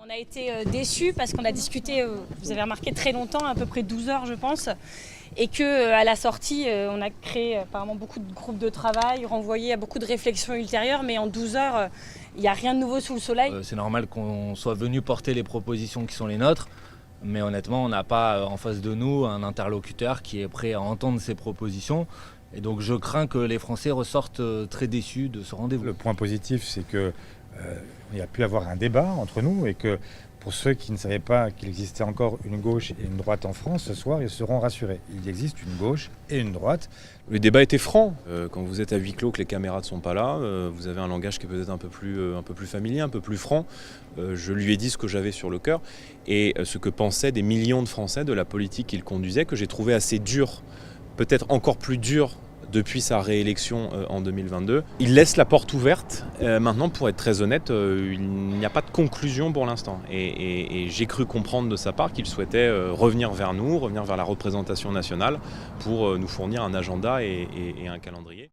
On a été déçus parce qu'on a discuté, vous avez remarqué, très longtemps, à peu près 12 heures je pense, et qu'à la sortie, on a créé apparemment beaucoup de groupes de travail, renvoyé à beaucoup de réflexions ultérieures, mais en 12 heures, il n'y a rien de nouveau sous le soleil. C'est normal qu'on soit venu porter les propositions qui sont les nôtres, mais honnêtement, on n'a pas en face de nous un interlocuteur qui est prêt à entendre ces propositions. Et donc je crains que les Français ressortent très déçus de ce rendez-vous. Le point positif, c'est qu'il y a pu avoir un débat entre nous et que pour ceux qui ne savaient pas qu'il existait encore une gauche et une droite en France, ce soir, ils seront rassurés. Il existe une gauche et une droite. Le débat était franc. Quand vous êtes à huis clos, que les caméras ne sont pas là, vous avez un langage qui est peut-être un peu plus familier, un peu plus franc. Je lui ai dit ce que j'avais sur le cœur et ce que pensaient des millions de Français de la politique qu'il conduisait, que j'ai trouvé assez dur, peut-être encore plus dur depuis sa réélection en 2022. Il laisse la porte ouverte. Maintenant, pour être très honnête, il n'y a pas de conclusion pour l'instant. Et j'ai cru comprendre de sa part qu'il souhaitait revenir vers nous, revenir vers la représentation nationale pour nous fournir un agenda et un calendrier.